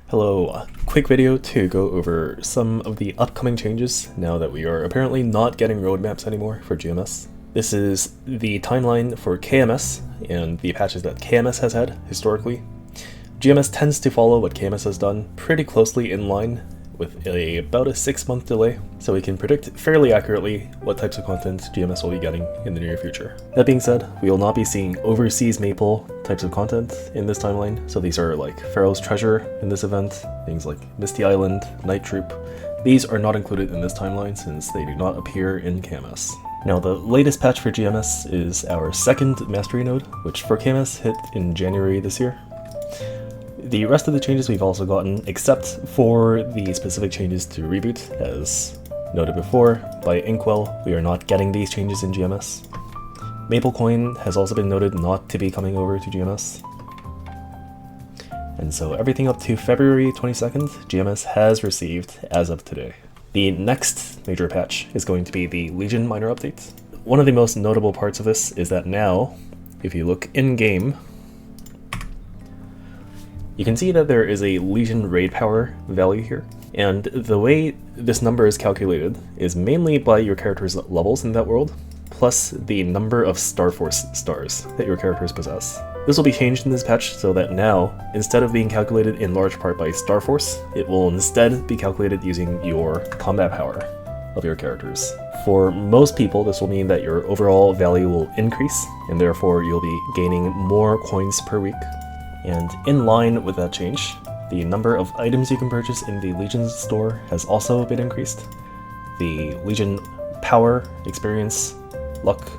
Hello, quick video to go over some of the upcoming changes now that we are apparently not getting roadmaps anymore for GMS. This is the timeline for KMS and the patches that KMS has had historically. GMS tends to follow what KMS has done pretty closely in line with about a 6-month delay, so we can predict fairly accurately what types of content GMS will be getting in the near future. That being said, we will not be seeing overseas maple types of content in this timeline, so these are like Pharaoh's Treasure in this event, things like Misty Island, Night Troop. These are not included in this timeline since they do not appear in KMS. Now the latest patch for GMS is our second Mastery node, which for KMS hit in January this year. The rest of the changes we've also gotten, except for the specific changes to Reboot, as noted before by Inkwell, we are not getting these changes in GMS. Maplecoin has also been noted not to be coming over to GMS. And so everything up to February 22nd, GMS has received as of today. The next major patch is going to be the Legion minor update. One of the most notable parts of this is that now, if you look in-game, you can see that there is a Legion raid power value here, and the way this number is calculated is mainly by your character's levels in that world, plus the number of Starforce stars that your characters possess. This will be changed in this patch so that now, instead of being calculated in large part by Starforce, it will instead be calculated using your combat power of your characters. For most people, this will mean that your overall value will increase, and therefore you'll be gaining more coins per week. And in line with that change, the number of items you can purchase in the Legion store has also been increased. The Legion power, experience, luck,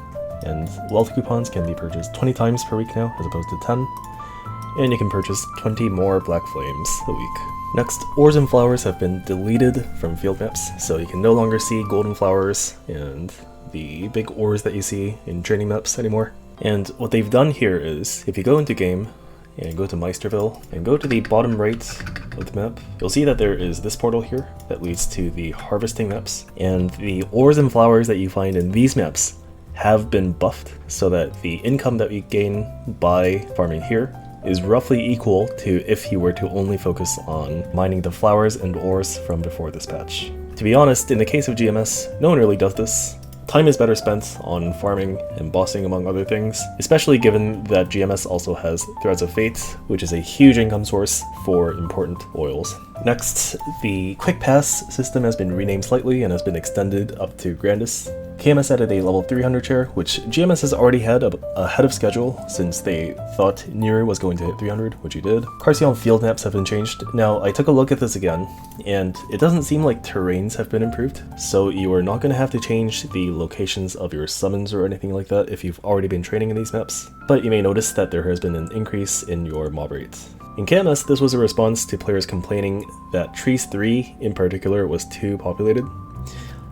and wealth coupons can be purchased 20 times per week now as opposed to 10, and you can purchase 20 more Black Flames a week. Next, ores and flowers have been deleted from field maps, so you can no longer see golden flowers and the big ores that you see in training maps anymore. And what they've done here is, if you go into game, and go to Meisterville, and go to the bottom right of the map, you'll see that there is this portal here that leads to the harvesting maps, and the ores and flowers that you find in these maps have been buffed so that the income that you gain by farming here is roughly equal to if you were to only focus on mining the flowers and ores from before this patch. To be honest, in the case of GMS, no one really does this. Time is better spent on farming and bossing among other things, especially given that GMS also has Threads of Fate, which is a huge income source for important oils. Next, the Quick Pass system has been renamed slightly and has been extended up to Grandis. KMS added a level 300 chair, which GMS has already had ahead of schedule since they thought Nero was going to hit 300, which he did. Carcion field maps have been changed. Now, I took a look at this again, and it doesn't seem like terrains have been improved, so you are not going to have to change the locations of your summons or anything like that if you've already been training in these maps, but you may notice that there has been an increase in your mob rate. In KMS, this was a response to players complaining that Trees 3 in particular was too populated.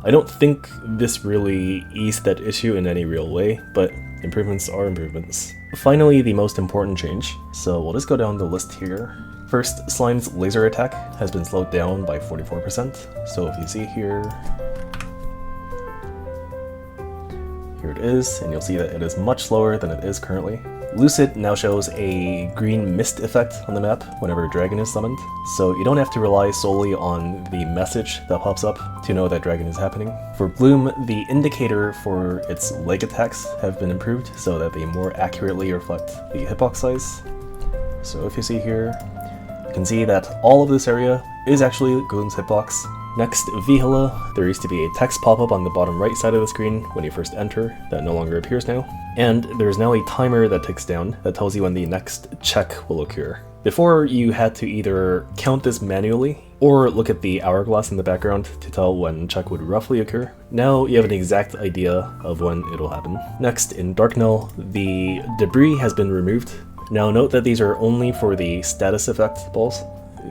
I don't think this really eased that issue in any real way, but improvements are improvements. Finally, the most important change, so we'll just go down the list here. First, Slime's laser attack has been slowed down by 44%, so if you see here it is, and you'll see that it is much slower than it is currently. Lucid now shows a green mist effect on the map whenever a dragon is summoned, so you don't have to rely solely on the message that pops up to know that dragon is happening. For Gloom, the indicator for its leg attacks have been improved so that they more accurately reflect the hitbox size. So if you see here, you can see that all of this area is actually Gloom's hitbox. Next, Vihila, there used to be a text pop-up on the bottom right side of the screen when you first enter, that no longer appears now. And there's now a timer that ticks down that tells you when the next check will occur. Before, you had to either count this manually or look at the hourglass in the background to tell when check would roughly occur. Now you have an exact idea of when it'll happen. Next, in Darknell, the debris has been removed. Now note that these are only for the status effect balls.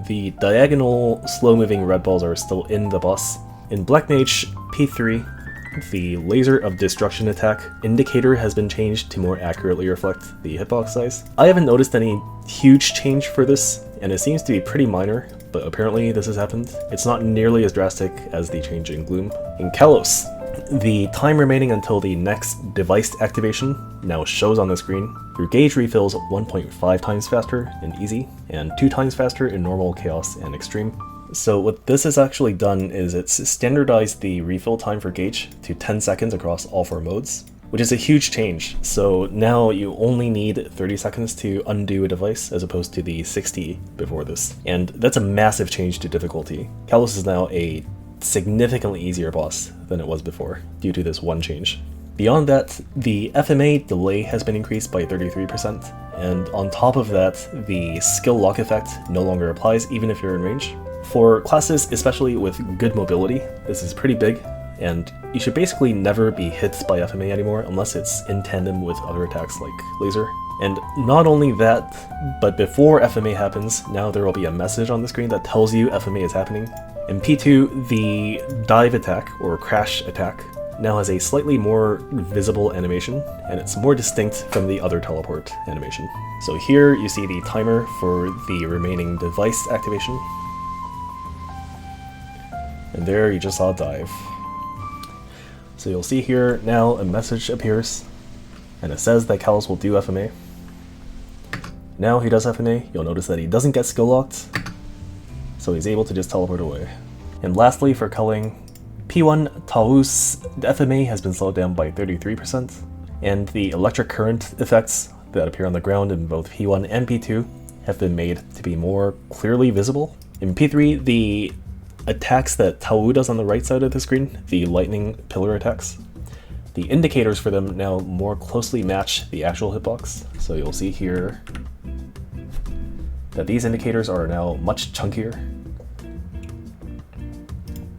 The diagonal slow-moving red balls are still in the boss. In Black Mage P3, the Laser of Destruction attack indicator has been changed to more accurately reflect the hitbox size. I haven't noticed any huge change for this, and it seems to be pretty minor, but apparently this has happened. It's not nearly as drastic as the change in Gloom. In Callus, The time remaining until the next device activation now shows on the screen. Your gauge refills 1.5 times faster in easy, and 2 times faster in normal, chaos, and extreme. So what this has actually done is it's standardized the refill time for gauge to 10 seconds across all 4 modes, which is a huge change. So now you only need 30 seconds to undo a device as opposed to the 60 before this. And that's a massive change to difficulty. Callus is now a significantly easier boss than it was before due to this one change. Beyond that, the FMA delay has been increased by 33%, and on top of that, the skill lock effect no longer applies even if you're in range. For classes, especially with good mobility, this is pretty big, and you should basically never be hit by FMA anymore unless it's in tandem with other attacks like laser. And not only that, but before FMA happens, now there will be a message on the screen that tells you FMA is happening. In P2, the dive attack, or crash attack, now has a slightly more visible animation, and it's more distinct from the other teleport animation. So here you see the timer for the remaining device activation, and there you just saw dive. So you'll see here now a message appears, and it says that Callus will do FMA. Now he does FMA, you'll notice that he doesn't get skill locked, so he's able to just teleport away. And lastly, for culling, P1 Tao's FMA has been slowed down by 33%, and the electric current effects that appear on the ground in both P1 and P2 have been made to be more clearly visible. In P3, the attacks that Tao does on the right side of the screen, the lightning pillar attacks, the indicators for them now more closely match the actual hitbox. So you'll see here that these indicators are now much chunkier.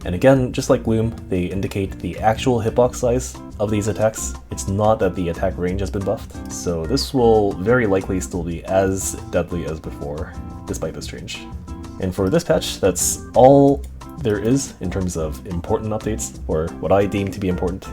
And again, just like Gloom, they indicate the actual hitbox size of these attacks. It's not that the attack range has been buffed, so this will very likely still be as deadly as before, despite this change. And for this patch, that's all there is in terms of important updates, or what I deem to be important.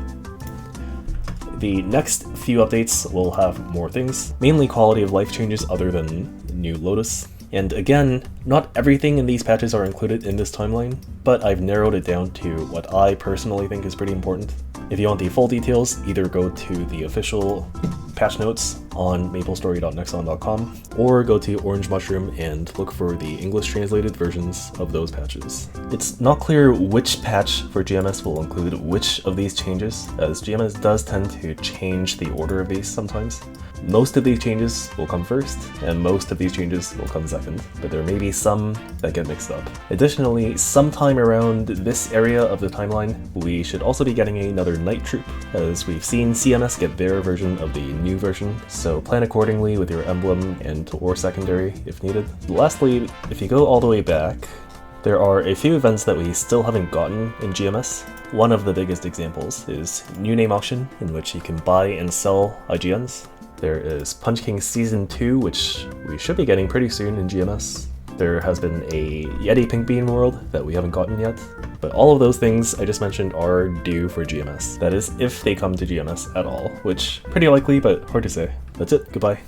The next few updates will have more things, mainly quality of life changes other than New Lotus. And again, not everything in these patches are included in this timeline, but I've narrowed it down to what I personally think is pretty important. If you want the full details, either go to the official patch notes on maplestory.nexon.com, or go to Orange Mushroom and look for the English translated versions of those patches. It's not clear which patch for GMS will include which of these changes, as GMS does tend to change the order of these sometimes. Most of these changes will come first, and most of these changes will come second, but there may be some that get mixed up. Additionally, sometime around this area of the timeline, we should also be getting another Night Troop, as we've seen CMS get their version of the new version, so plan accordingly with your emblem and or secondary if needed. Lastly, if you go all the way back, there are a few events that we still haven't gotten in GMS. One of the biggest examples is New Name Auction, in which you can buy and sell IGNs. There is Punch King Season 2, which we should be getting pretty soon in GMS. There has been a Yeti Pink Bean world that we haven't gotten yet. But all of those things I just mentioned are due for GMS. That is, if they come to GMS at all, which pretty likely, but hard to say. That's it, goodbye.